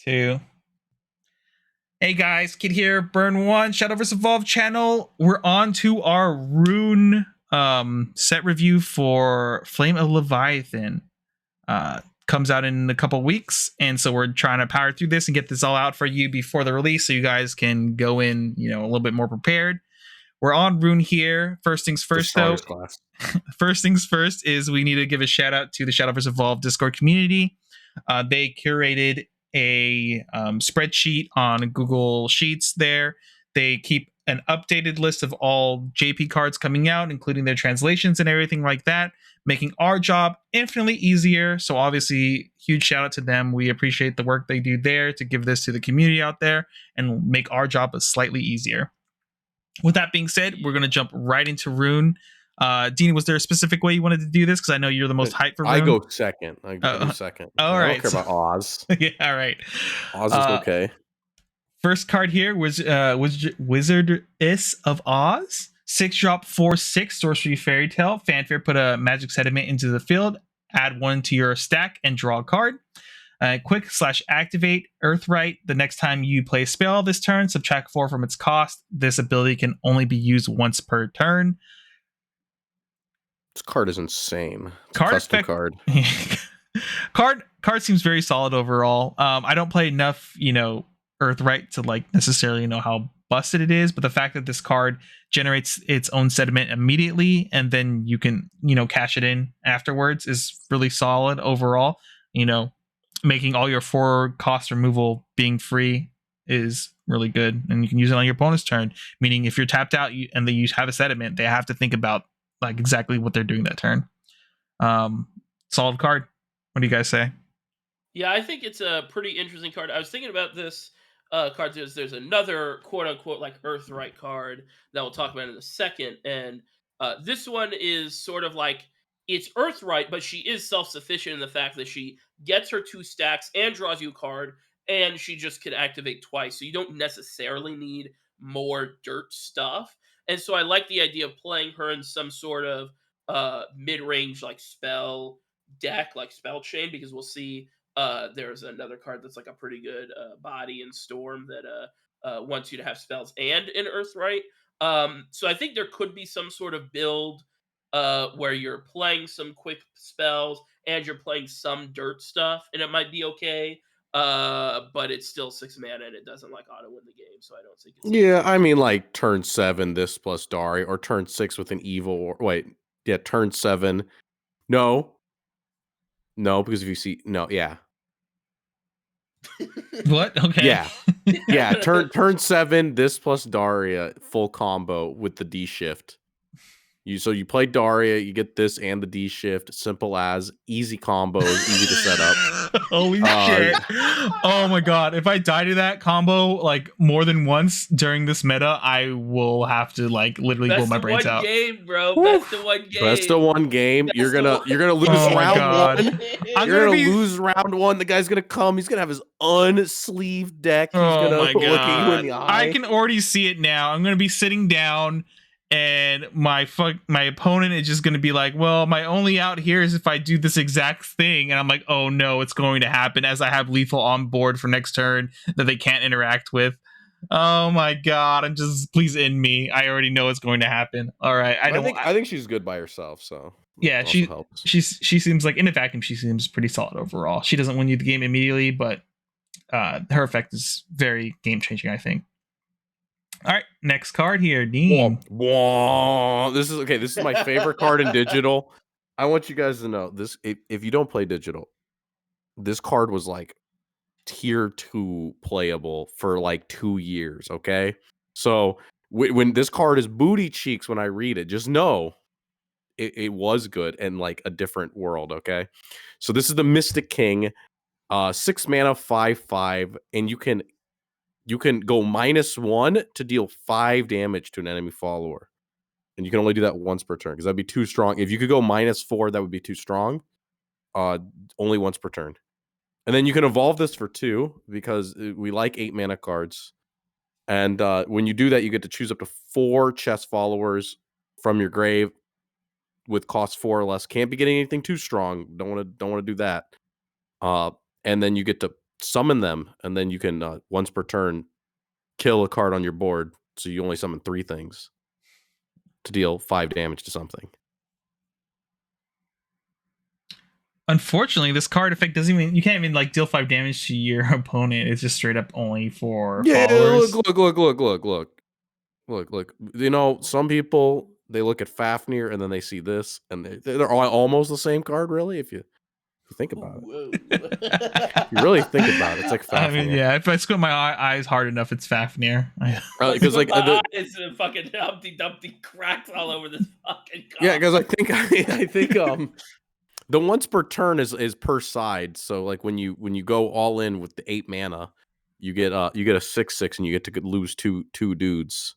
2. Hey guys, Kid here, Burn 1, Shadowverse Evolved channel. We're on to our rune set review for Flame of Laevateinn. Comes out in a couple weeks, and so we're trying to power through this and get this all out for you before the release so you guys can go in, a little bit more prepared. We're on rune here. First things first, though. Class. First things first is we need to give a shout out to the Shadowverse Evolved Discord community. They curated a spreadsheet on Google Sheets there. They keep an updated list of all JP cards coming out, including their translations and everything like that, making our job infinitely easier. So obviously, huge shout out to them. We appreciate the work they do there to give this to the community out there and make our job slightly easier. With that being said, we're going to jump right into Rune. Dean, was there a specific way you wanted to do this? Because I know you're the most hyped for Rune. I go second. I go second. All right. I don't care about Oz. Yeah, all right. Oz is okay. First card here was Wizardess of Oz. 6-drop 4/6 Sorcery Fairy Tale. Fanfare, put a magic sediment into the field, add 1 to your stack, and draw a card. Quick/activate Earthright. The next time you play a spell this turn, subtract 4 from its cost. This ability can only be used once per turn. This card is insane. It's card a custom card. Card seems very solid overall. I don't play enough, Earthright to necessarily know how busted it is, but the fact that this card generates its own sediment immediately and then you can, cash it in afterwards is really solid overall. Making all your 4 cost removal being free is really good, and you can use it on your opponent's turn. Meaning, if you're tapped out and you have a sediment, they have to think about exactly what they're doing that turn. Solid card. What do you guys say? Yeah, I think it's a pretty interesting card. I was thinking about this card. There's another quote unquote Earthright card that we'll talk about in a second, and this one is sort of it's Earthright, but she is self-sufficient in the fact that she gets her 2 stacks and draws you a card, and she just can activate twice. So you don't necessarily need more dirt stuff. And so I like the idea of playing her in some sort of mid-range spell deck, like Spell Chain, because we'll see there's another card that's a pretty good body in Storm that wants you to have spells and an Earthright. So I think there could be some sort of build where you're playing some quick spells and you're playing some dirt stuff, and it might be okay. But it's still 6 mana and it doesn't auto win the game, so I don't think it's I mean turn 7 this plus Dari, or turn 6 with an evil, or turn 7. No, because if you see What? Okay. Yeah. Turn 7 this plus Daria full combo with the D shift. You play Daria, you get this and the D shift, simple as, easy combos, easy to set up. Holy shit. Oh my god. If I die to that combo more than once during this meta, I will have to literally blow my brains out. Game, bro. That's the one game. That's the one game. You're gonna lose round 1. You're gonna lose round 1. The guy's gonna come. He's gonna have his unsleeved deck. He's gonna look at you in the eye. I can already see it now. I'm gonna be sitting down, and my opponent is just going to be well, my only out here is if I do this exact thing. And I'm oh no, it's going to happen as I have lethal on board for next turn that they can't interact with. Oh my god, please end me. I already know it's going to happen. All right. I think she's good by herself, so yeah, she seems in a vacuum, she seems pretty solid overall. She doesn't win you the game immediately, but her effect is very game changing, I think. All right, next card here, Dean. This is my favorite card in Digital. I want you guys to know this. If you don't play Digital, this card was tier 2 playable for 2 years. Okay, so when this card is booty cheeks, when I read it, just know it was good and a different world. Okay, so this is the Mystic King, 6 mana, 5/5, and you can go -1 to deal 5 damage to an enemy follower. And you can only do that once per turn, because that'd be too strong. If you could go -4, that would be too strong. Only once per turn. And then you can evolve this for 2, because we like 8 mana cards. And when you do that, you get to choose up to 4 chess followers from your grave with cost 4 or less. Can't be getting anything too strong. Don't want to do that. And then you get to summon them, and then you can once per turn kill a card on your board. So you only summon 3 things to deal 5 damage to something. Unfortunately, this card effect doesn't even, you can't even like deal 5 damage to your opponent. It's just straight up only for followers. Look. You know, some people, they look at Fafnir and then they see this, and they're almost the same card, really, if you think about it. If you really think about it, it's like Fafnir. I mean, yeah, if I squint my eyes hard enough, it's Fafnir. Because like it's a fucking Humpty Dumpty cracks all over this fucking card. Yeah, because I think the once per turn is per side. So like when you go all in with the 8 mana, you get a 6/6 and you get to lose two dudes.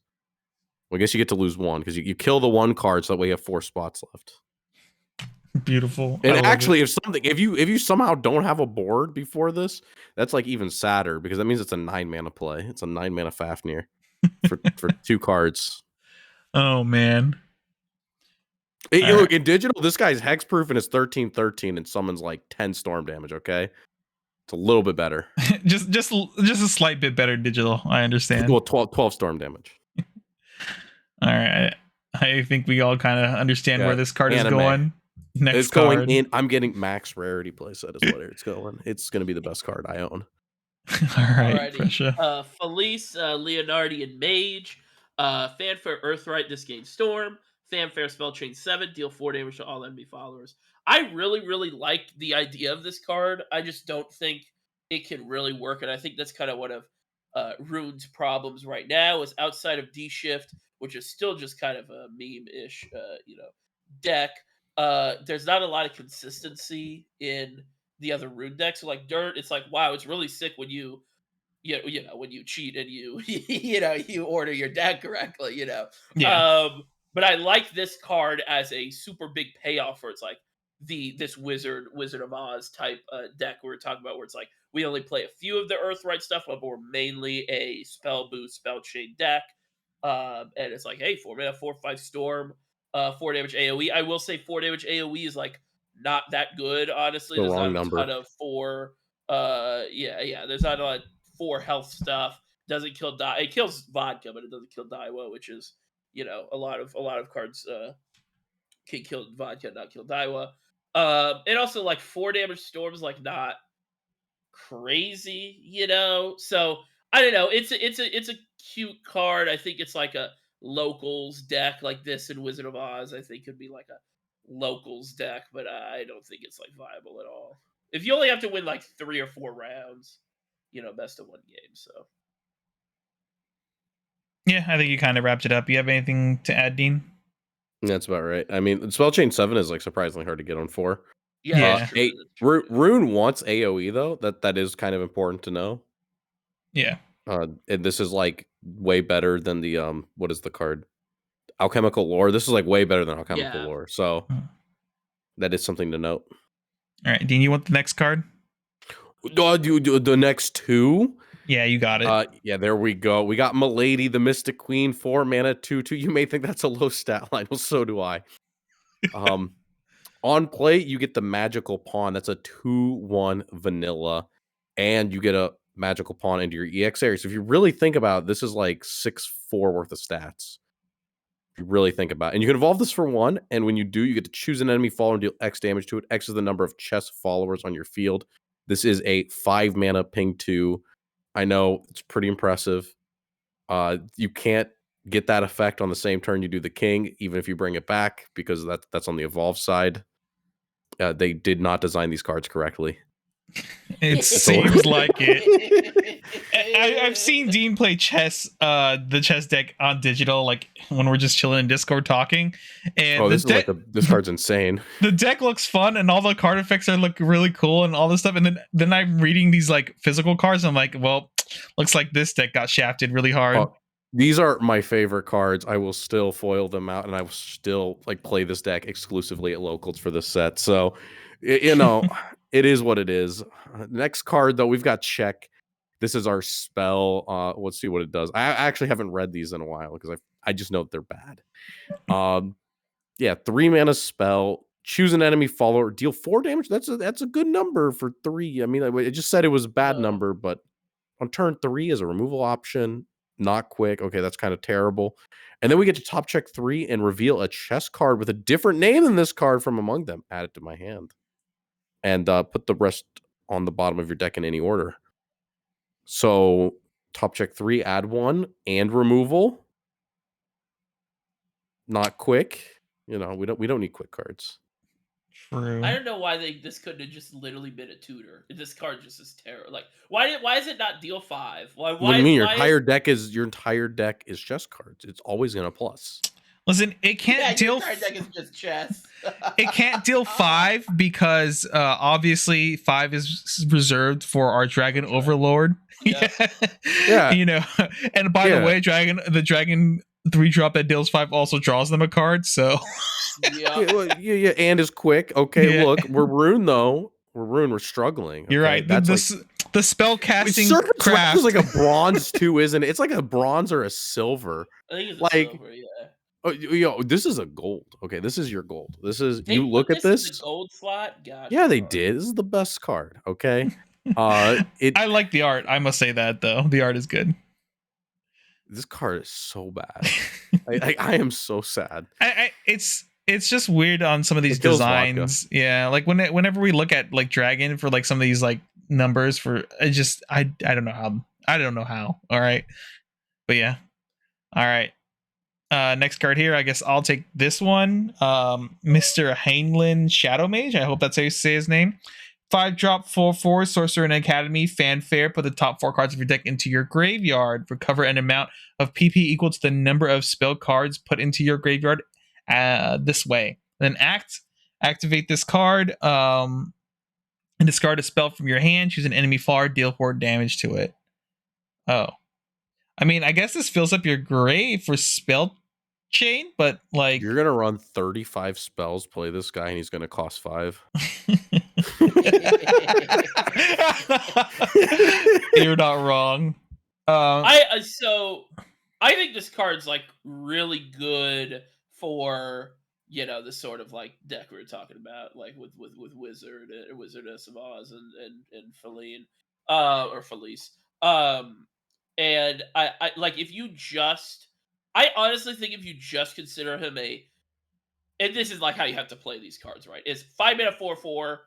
Well, I guess you get to lose 1 because you kill the 1 card, so that way you have 4 spots left. Beautiful. And actually, if you somehow don't have a board before this, that's like even sadder, because that means it's a 9 mana play. It's a 9 mana Fafnir for 2 cards. Oh man. Look, in digital, this guy's hexproof and it's 13/13 and summons like 10 storm damage. Okay, it's a little bit better. just a slight bit better digital. I understand. Well, 12 storm damage. All right, I think we all kind of understand where this card is going. Next card. Going in. I'm getting max rarity playset is what it's going. It's going to be the best card I own. All right, pressure. Felice, Leonardian Mage, Fanfare Earthright, this gains Storm. Fanfare Spell Chain 7, deal 4 damage to all enemy followers. I really like the idea of this card. I just don't think it can really work, and I think that's kind of one of Rune's problems right now, is outside of D-Shift, which is still just kind of a meme-ish deck. There's not a lot of consistency in the other Rune decks. So like Dirt, it's like, wow, it's really sick when you when you cheat and you you order your deck correctly, Yeah. But I like this card as a super big payoff for, it's like this Wizard of Oz type deck we were talking about, where it's like we only play a few of the Earthright stuff, but we're mainly a spell boost, spell chain deck. And it's like, hey, 4 mana, 4/5 storm, 4 damage AoE. I will say 4 damage AoE is like not that good, honestly. There's not a ton of 4. There's not a lot of 4 health stuff. Doesn't kill it kills vodka, but it doesn't kill Daiwa, which is a lot of cards can kill vodka, not kill Daiwa. And also like 4 damage storms, like not crazy, So I don't know. It's a cute card. I think it's like a locals deck like this in Wizard of Oz. I think could be like a locals deck, but I don't think it's like viable at all. If you only have to win like 3 or 4 rounds, best of 1 game. So yeah, I think you kind of wrapped it up. You have anything to add, Dean? That's about right. I mean, Spell Chain 7 is like surprisingly hard to get on 4. Yeah. Rune wants AoE though. That is kind of important to know. Yeah. And this is like way better than the what is the card? Alchemical Lore. This is like way better than Alchemical Lore. So that is something to note. All right, Dean, you want the next card? Do the next 2? Yeah, you got it. Yeah, there we go. We got Milady, the Mystic Queen, 4 mana, 2/2. You may think that's a low stat line. Well, so do I. On play, you get the Magical Pawn. That's a 2/1 vanilla, and you get a Magical Pawn into your EX area. So if you really think about it, this is like 6/4 worth of stats. If you really think about it. And you can evolve this for 1, and when you do, you get to choose an enemy follower and deal X damage to it. X is the number of chess followers on your field. This is a 5 mana ping 2. I know it's pretty impressive. You can't get that effect on the same turn you do the king, even if you bring it back, because that's on the evolve side. They did not design these cards correctly. It seems like it. I've seen Dean play chess, the chess deck on digital, like when we're just chilling in Discord talking. And this card's insane. The deck looks fun, and all the card effects look really cool, and all this stuff. And then I'm reading these like physical cards, and I'm like, well, looks like this deck got shafted really hard. These are my favorite cards. I will still foil them out, and I will still like play this deck exclusively at locals for this set. So, it is what it is. Next card, though, we've got Check. This is our spell. Let's see what it does. I actually haven't read these in a while because I just know that they're bad. 3 mana spell. choose an enemy follower, deal 4 damage. That's a good number for 3. I mean, it just said it was a bad number, but on turn 3 is a removal option, not quick. Okay, that's kind of terrible. And then we get to top check 3 and reveal a chest card with a different name than this card from among them. Add it to my hand. And put the rest on the bottom of your deck in any order. So top check 3, add 1, and removal. Not quick. You know, we don't need quick cards. True. I don't know why this couldn't have just literally been a tutor. This card just is terrible. Like, why is it not deal 5? What do you mean? Your entire deck is chess cards. It's always gonna plus. Listen, it can't deal. Your entire deck is just chess. It can't deal 5 because obviously 5 is reserved for our Dragon Overlord. Yeah. You know, and by the way, the dragon 3-drop that deals 5 also draws them a card. So yeah, and is quick. Okay, look, we're Rune though. We're struggling. Okay? You're right. That's the spell casting craft is like a bronze too, isn't it? It's like a bronze or a silver. I think it's a silver, yeah. Oh, yo, this is a gold. Okay, this is your gold. This is They you look put at this. In the gold slot. God. Yeah, they did. This is the best card. Okay. I like the art. I must say that though. The art is good. This card is so bad. I am so sad. It's just weird on some of these designs. Vodka. Yeah, like whenever we look at like Dragon for like some of these like numbers for I don't know how. All right. But yeah. All right. Next card here, I guess I'll take this one. Mr. Heinlein Shadow Mage. I hope that's how you say his name. 5-drop 4/4 Sorcerer and Academy Fanfare. Put the top 4 cards of your deck into your graveyard. Recover an amount of PP equal to the number of spell cards put into your graveyard this way. Then activate this card and discard a spell from your hand. Choose an enemy follower, deal 4 damage to it. Oh. I mean, I guess this fills up your grave for spell chain, but like you're gonna run 35 spells, play this guy, and he's gonna cost 5. You're not wrong. I think this card's like really good for this sort of like deck we were talking about, like with Wizardess of Oz and Feline, or Felice. And I like if you just, I honestly think if you just consider him and this is like how you have to play these cards, right? Is 5 mana 4/4.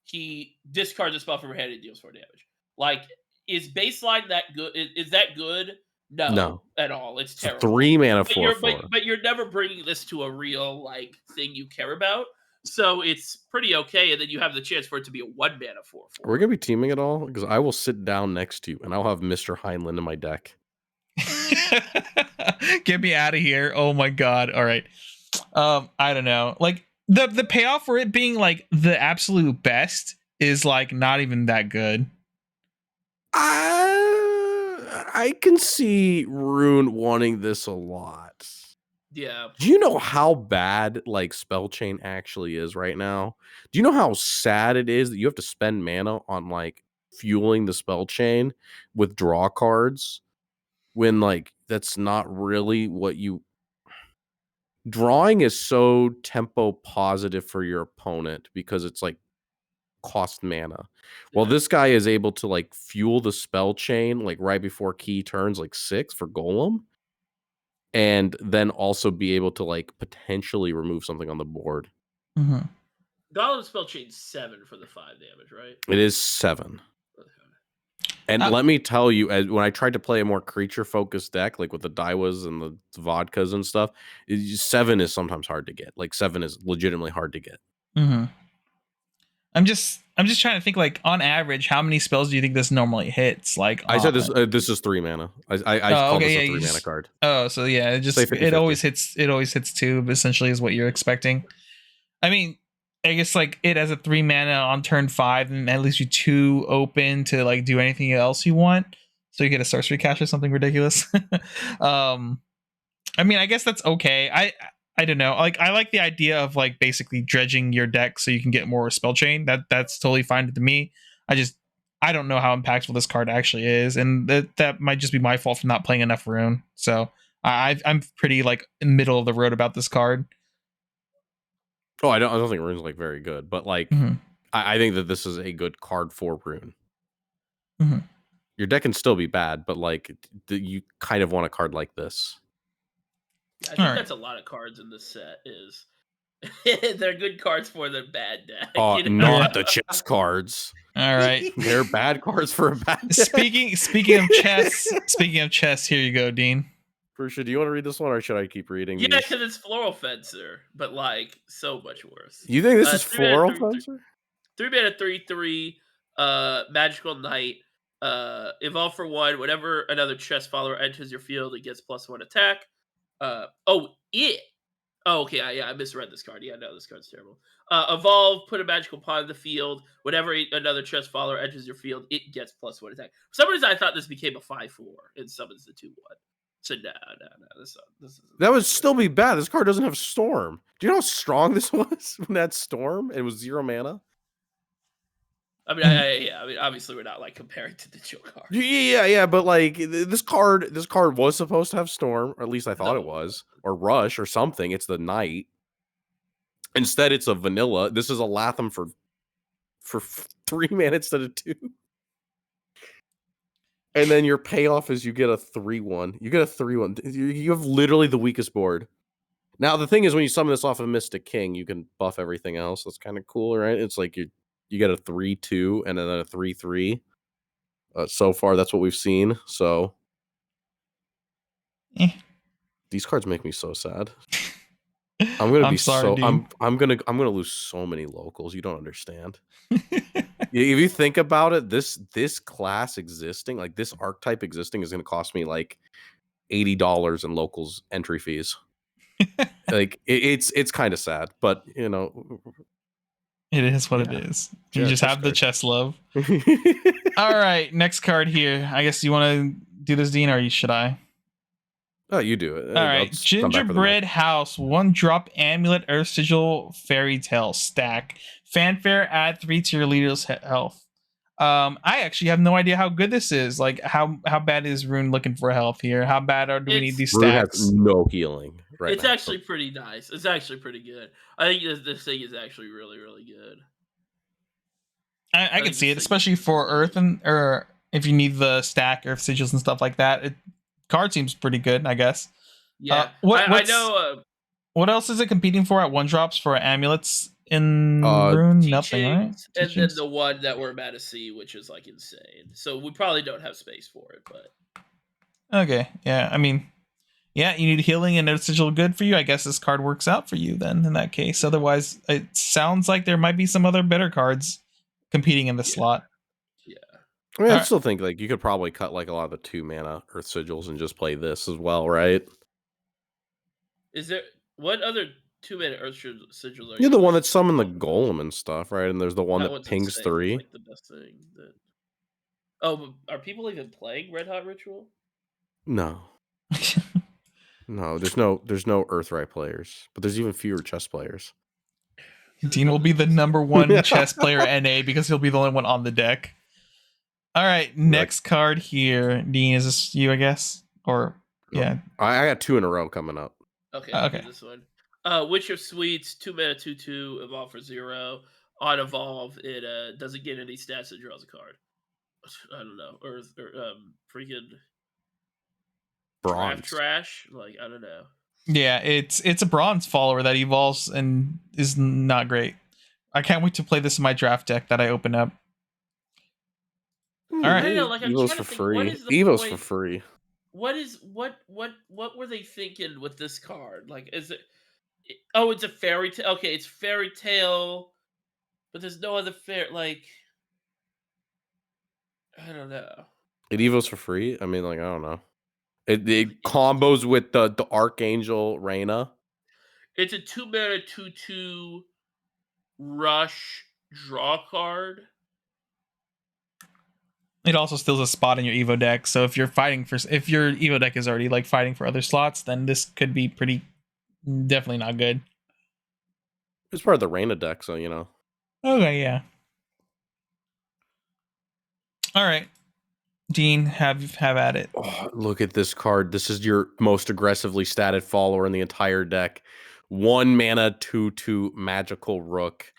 He discards a spell from your hand and deals 4 damage. Like, is baseline that good? Is that good? No, at all. It's terrible. 3 mana 4/4. But you're never bringing this to a real like thing you care about. So it's pretty okay, and then you have the chance for it to be a 1 mana 4/4. We're gonna be teaming at all because I will sit down next to you and I'll have Mr. Heinlein in my deck. Get me out of here! Oh my god! All right, I don't know. Like the payoff for it being like the absolute best is like not even that good. I can see Rune wanting this a lot. Yeah. Do you know how bad like spell chain actually is right now? Do you know how sad it is that you have to spend mana on like fueling the spell chain with draw cards when like that's not really what you drawing is so tempo positive for your opponent because it's like cost mana. Well, this guy is able to like fuel the spell chain like right before key turns like 6 for Golem. And then also be able to like potentially remove something on the board. Mm-hmm. Golem spell chain 7 for the 5 damage, right? It is 7. Okay. And let me tell you, when I tried to play a more creature-focused deck, like with the Daiwas and the vodkas and stuff, 7 is sometimes hard to get. Like 7 is legitimately hard to get. Mm-hmm. I'm just trying to think, like, on average, how many spells do you think this normally hits? Like, I said this is 3 mana. I call this a 3 mana card. Oh, so yeah, it always hits 2 essentially is what you're expecting. I mean, I guess like it has a 3 mana on turn 5 and at least you 2 open to like do anything else you want. So you get a sorcery cache or something ridiculous. I mean, I guess that's okay. I don't know. Like, I like the idea of like basically dredging your deck so you can get more spell chain. That's totally fine to me. I don't know how impactful this card actually is, and that might just be my fault for not playing enough Rune. So I'm pretty like in middle of the road about this card. Oh, I don't think Rune's like very good, but like Mm-hmm. I think that this is a good card for Rune. Mm-hmm. Your deck can still be bad, but like you kind of want a card like this. I All think right. that's a lot of cards in this set. Is they're good cards for the bad deck. You know? Not the chess cards. All right. They're bad cards for a bad deck. Speaking of chess, here you go, Dean. Persia, do you want to read this one, or should I keep reading? Yeah, these? because it's Floral Fencer, but like so much worse. You think this is 3 mana, Floral 3/3. Fencer? 3-mana 3/3. Magical Knight. Evolve for 1. Whenever another chess follower enters your field, it gets +1 attack. Oh, okay. I misread this card. Yeah, no, this card's terrible. Evolve, put a magical pawn in the field. Whenever another chess follower enters your field, it gets +1 attack. For some reason, I thought this became a 5/4 and summons the 2/1. So no. This is That would still be bad. This card doesn't have Storm. Do you know how strong this was when that Storm? It was 0 mana. I mean, I mean, obviously, we're not like comparing to the Joe card. Yeah. But like this card was supposed to have Storm, or at least I thought it was, or Rush or something. It's the Knight. Instead, it's a vanilla. This is a Latham for 3 mana instead of 2. And then your payoff is you get a 3/1. You get a 3/1. You have literally the weakest board. Now the thing is, when you summon this off of Mystic King, you can buff everything else. That's kind of cool, right? It's like you get a 3/2 and then a 3/3. So far, that's what we've seen. So these cards make me so sad. I'm gonna be sorry, so I'm gonna lose so many locals. You don't understand. If you think about it, this class existing, like this archetype existing, is gonna cost me like $80 in locals entry fees. Like it's kind of sad, but you know, it is what it is. You just have the chess love. All right, next card here. I guess you want to do this, Dean, or should I? Oh, you do it. All right, Gingerbread House, 1-drop amulet, Earth Sigil, Fairy Tale stack. Fanfare, add 3 to your leader's health. I actually have no idea how good this is. Like, how bad is Rune looking for health here? How bad do we need these stacks? Rune has no healing right It's now. actually pretty nice. It's actually pretty good. I think this thing is actually really, really good. I can see it, especially for Earth or if you need the stack Earth Sigils and stuff like that. Card seems pretty good, I guess. Yeah, I know. What else is it competing for at 1-drops for amulets in Rune? Nothing, right? And then the one that we're about to see, which is like insane. So we probably don't have space for it, but okay, yeah. I mean, yeah, you need healing and Earth Sigil good for you. I guess this card works out for you then in that case. Otherwise, it sounds like there might be some other better cards competing in the slot. Yeah. I mean, I still think like you could probably cut like a lot of the 2 mana Earth Sigils and just play this as well, right? Is there what other 2 mana Earth Sigils are You're the one that summoned the Golem and stuff, right? And there's the one that pings insane. 3. Like the best thing that... Oh, are people even playing Red Hot Ritual? No. No, there's no Earthright players, but there's even fewer chess players. Dean will be the #1 chess player NA because he'll be the only one on the deck. All right, next card here. Dean, is this you, I guess? Or yeah. I got 2 in a row coming up. Okay, this one. Witch of Sweets, 2 mana 2/2, evolve for 0. On evolve, it doesn't get any stats, it draws a card. I don't know. Or freaking bronze trash. Like, I don't know. Yeah, it's a bronze follower that evolves and is not great. I can't wait to play this in my draft deck that I open up. All right, Evo's for free. Evo's for free. What were they thinking with this card? Like, is it? Oh, it's a fairy tale. Okay, it's fairy tale, but there's no other like. I don't know. It Evo's for free. I mean, like, I don't know. It combos with the Archangel Reina. It's a 2 mana 2/2 rush draw card. It also steals a spot in your Evo deck. So if your Evo deck is already like fighting for other slots, then this could be definitely not good. It's part of the Reina deck, so you know. Okay, yeah. All right, Dean, have at it. Oh, look at this card. This is your most aggressively statted follower in the entire deck. 1 mana 2/2 magical rook.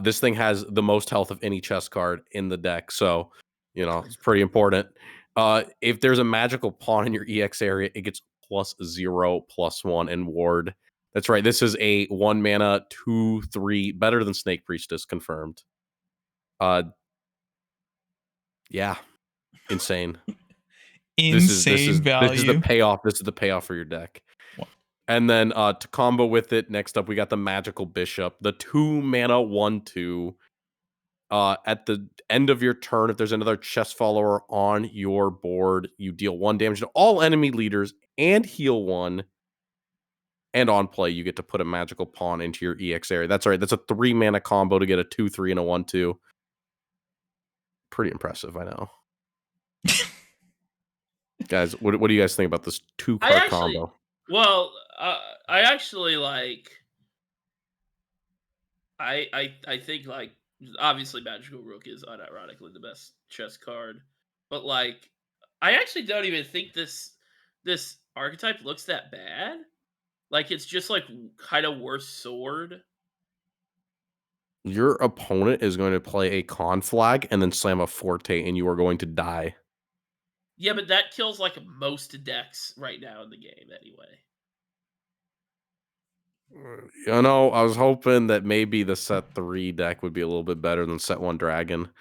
This thing has the most health of any chess card in the deck, so it's pretty important. If there's a magical pawn in your EX area, it gets +0/+1 and ward. That's right. This is a 1 mana 2/3, better than Snake Priestess, confirmed. Yeah, insane. This is Insane value. the payoff. This is the payoff for your deck. And then to combo with it, next up we got the Magical Bishop, the 2 mana 1/2. At the end of your turn, if there's another chess follower on your board, you deal 1 damage to all enemy leaders and heal 1. And on play, you get to put a magical pawn into your EX area. That's right. That's a 3 mana combo to get a 2/3 and a 1/2. Pretty impressive, I know. Guys, what do you guys think about this 2-card combo? Well, I actually like. I think like obviously Magical Rook is unironically the best chess card, but like I actually don't even think this archetype looks that bad. Like it's just like kind of worse sword. Your opponent is going to play a con flag and then slam a forte, and you are going to die. Yeah, but that kills like most decks right now in the game anyway. I was hoping that maybe the set 3 deck would be a little bit better than set 1 dragon.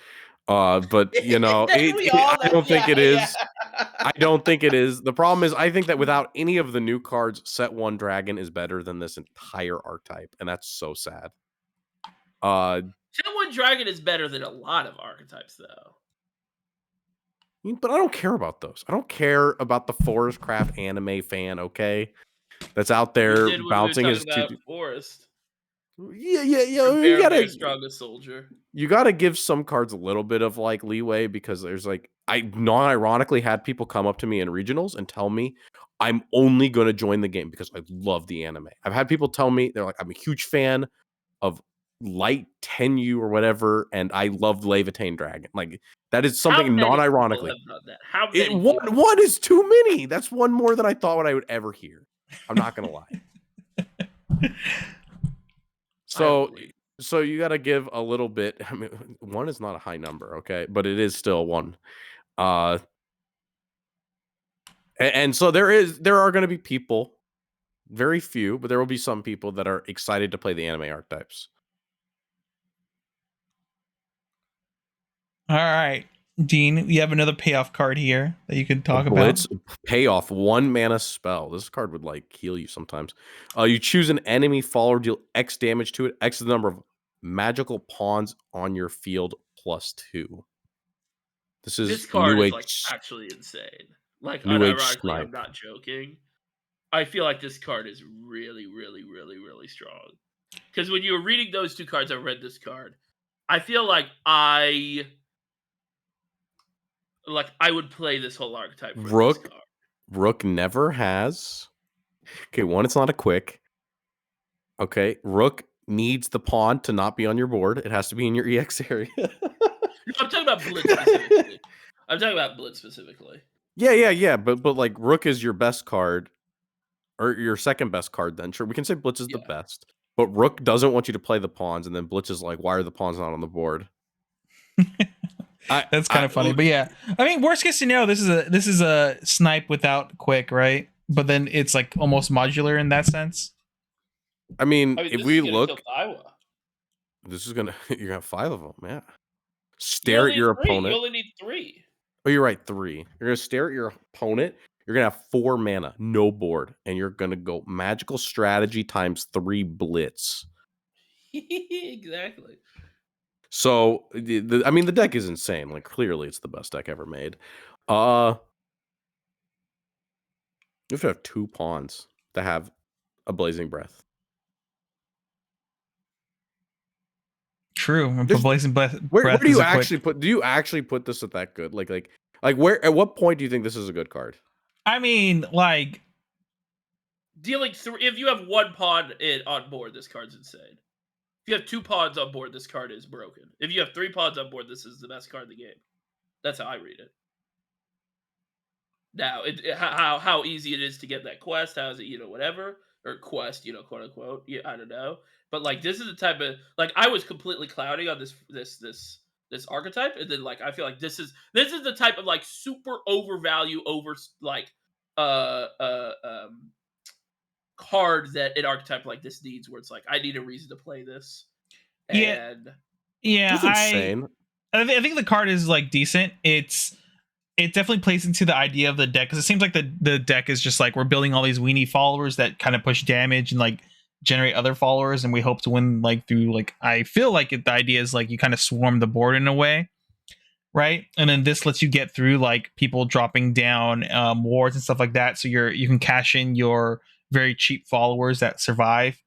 But I don't think it is. I don't think it is. The problem is I think that without any of the new cards, set 1 dragon is better than this entire archetype, and that's so sad. Set 1 dragon is better than a lot of archetypes though. But I don't care about those. I don't care about the Forestcraft anime fan, okay? That's out there bouncing his Forest. Yeah. You gotta strongest soldier. You gotta give some cards a little bit of like leeway, because there's like I non-ironically had people come up to me in regionals and tell me I'm only gonna join the game because I love the anime. I've had people tell me they're like, I'm a huge fan of Light Tenyu or whatever, and I loved Laevateinn Dragon. Like that is something non-ironically. How many? One is too many. That's one more than I thought I would ever hear. I'm not gonna lie. So you got to give a little bit. I mean, 1 is not a high number, okay, but it is still 1. And so there are going to be people, very few, but there will be some people that are excited to play the anime archetypes. All right, Dean, you have another payoff card here that you can talk Blitz about. Payoff, 1 mana spell. This card would like heal you sometimes. You choose an enemy follower, deal X damage to it. X is the number of magical pawns on your field +2. This card is like actually insane. Like unironically, I'm not joking. I feel like this card is really, really, really, really strong. Because when you were reading those 2 cards, I read this card. I feel like I would play this whole archetype for this card. Rook never has. Okay, 1, it's not a quick. Okay, Rook needs the pawn to not be on your board. It has to be in your EX area. No, I'm talking about Blitz specifically. Yeah. But like Rook is your best card, or your second best card. Then sure, we can say Blitz is the best. But Rook doesn't want you to play the pawns, and then Blitz is like, why are the pawns not on the board? That's kind of funny, but yeah. I mean, worst case scenario, this is a snipe without quick, right? But then it's like almost modular in that sense. I mean if we look, this is gonna you're gonna have 5 of them, yeah. Stare at your opponent. You only need 3. Oh, you're right, 3. You're gonna stare at your opponent. You're gonna have 4 mana, no board, and you're gonna go magical strategy times 3 blitz. Exactly. So I mean, the deck is insane. Like clearly, it's the best deck ever made. You have to have 2 pawns to have a Blazing Breath. True. Blazing Breath. Where do you actually put? Do you actually put this at that good? Like where? At what point do you think this is a good card? I mean, like dealing 3. If you have 1 pawn on board, this card's insane. If you have 2 pawns on board, this card is broken. If you have 3 pawns on board, this is the best card in the game. That's how I read it. Now, how easy it is to get that quest, how is it, whatever. or quest, quote unquote. Yeah, I don't know. But like this is the type of like I was completely clouding on this archetype, and then like I feel like this is the type of like super overvalue over like uh uh um card that an archetype like this needs, where it's like I need a reason to play this, Yeah, and yeah. That's insane. I think the card is like decent. It definitely plays into the idea of the deck, because it seems like the deck is just like we're building all these weenie followers that kind of push damage and like generate other followers, and we hope to win like through like I feel like the idea is like you kind of swarm the board in a way, right? And then this lets you get through like people dropping down wards and stuff like that, so you can cash in your very cheap followers that survive,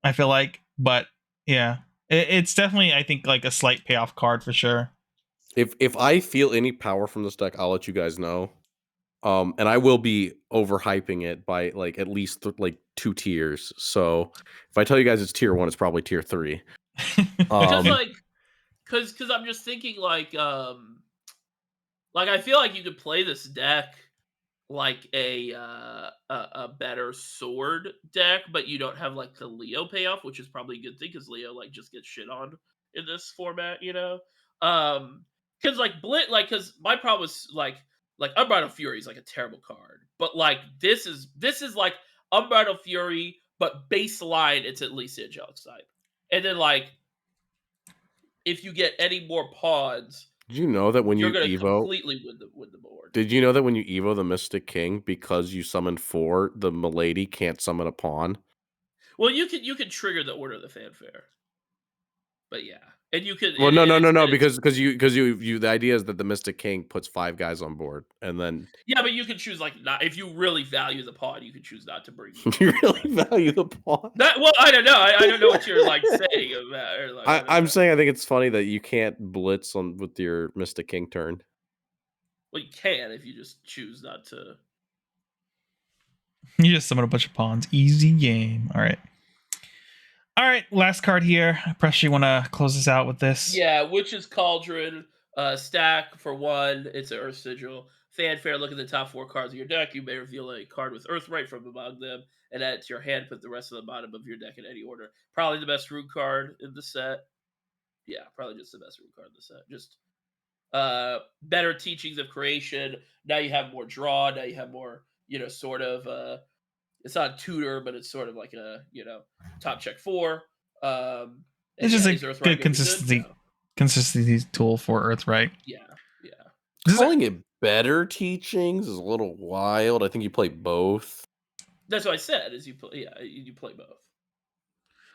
I feel like. But yeah, it's definitely, I think, like a slight payoff card for sure. If I feel any power from this deck, I'll let you guys know. And I will be overhyping it by like at least like 2 tiers. So if I tell you guys it's tier 1, it's probably tier 3. because like because I'm just thinking like I feel like you could play this deck like a better sword deck, but you don't have like the Leo payoff, which is probably a good thing because Leo like just gets shit on in this format, because like because my problem is like Unbridled Fury is like a terrible card, but like this is like Unbridled Fury, but baseline it's at least Angelic Snipe, and then like if you get any more pods, Did you know that when you're you gonna Evo, completely win the board. did you know that when you Evo the Mystic King, because you summon 4, the Milady can't summon a pawn? Well, you can trigger the Order of the Fanfare, but yeah, and you can. Well, And, no, and no, no, it's, no, and it's because the idea is that the Mystic King puts 5 guys on board, and then yeah, but you can choose like not if you really value the pod, you can choose not to bring. you really value the pawn. That well, I don't know. I don't know what you're like saying about. Or, like, I don't I'm know. saying I think it's funny that you can't blitz on with your Mystic King turn. Well, you can if you just choose not to. You just summon a bunch of pawns. Easy game. All right. All right. Last card here. I pressure you want to close this out with this. Yeah, Witch's Cauldron, stack for 1. It's an Earth Sigil. Fanfare, look at the top 4 cards of your deck. You may reveal a card with Earthright from among them, and add it to your hand. Put the rest of the bottom of your deck in any order. Probably the best root card in the set. Yeah, probably just the best root card in the set. Just better teachings of creation. Now you have more draw. Now you have more, sort of. It's not a tutor, but it's sort of like a, top check 4. It's just yeah, a is Earthright good consistency tool for Earthright. Yeah, yeah. Calling it better teachings is a little wild. I think you play both. That's what I said. Is you play? Yeah, you play both.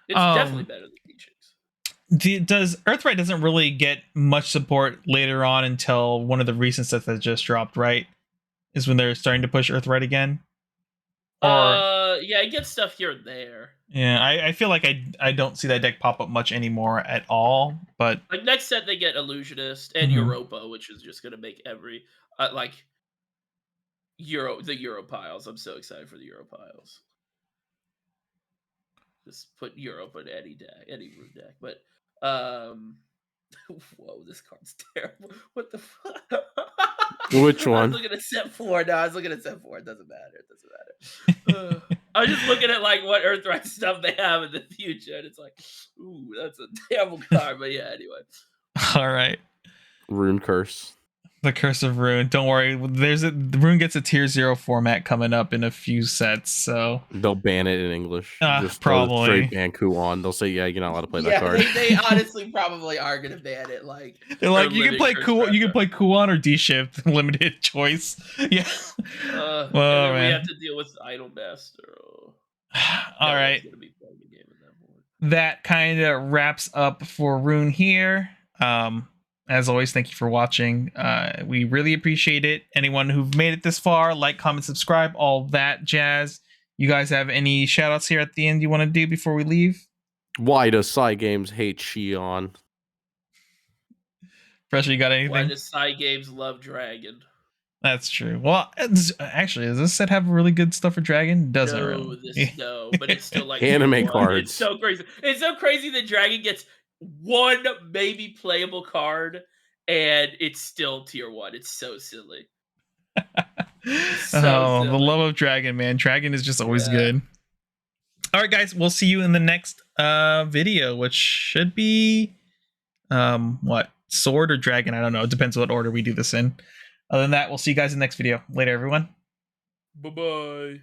It's definitely better than teachings. Does Earthright doesn't really get much support later on until one of the recent sets that just dropped, right? Is when they're starting to push Earthright again. Yeah, it gets stuff here and there. Yeah, I feel like I don't see that deck pop up much anymore at all. But like next set they get Illusionist and Europa, which is just gonna make every like the Euro piles. I'm so excited for the Euro piles. Just put Europa in any deck, any root deck. But whoa, this card's terrible. What the fuck? Which one? I was looking at set 4. No, I was looking at set 4. It doesn't matter. It doesn't matter. I was just looking at like what Earthright stuff they have in the future, and it's like, ooh, that's a terrible card. But yeah, anyway. All right. Rune Curse. The Curse of Rune. Don't worry. The Rune gets a tier 0 format coming up in a few sets, so they'll ban it in English. Just probably straight ban Kuan. They'll say, yeah, you're not allowed to play that card. They honestly probably are gonna ban it. Like they're like, you can play Kuan or D-Shift, limited choice. Yeah. Well, man. We have to deal with Idol Master. All right. That kind of wraps up for Rune here. As always, thank you for watching. We really appreciate it. Anyone who've made it this far, like, comment, subscribe, all that jazz. You guys have any shout outs here at the end you want to do before we leave? Why does Cygames hate Shion? Pressure, you got anything? Why does Cygames love Dragon? That's true. Well, actually, does this set have really good stuff for Dragon? Doesn't really. No, but it's still like anime cards. It's so crazy. It's so crazy that Dragon gets one maybe playable card, and it's still tier 1. It's so silly. Silly. The love of Dragon, man. Dragon is just always good. All right, guys, we'll see you in the next video, which should be what, sword or dragon? I don't know. It depends what order we do this in. Other than that, we'll see you guys in the next video. Later, everyone. Bye-bye.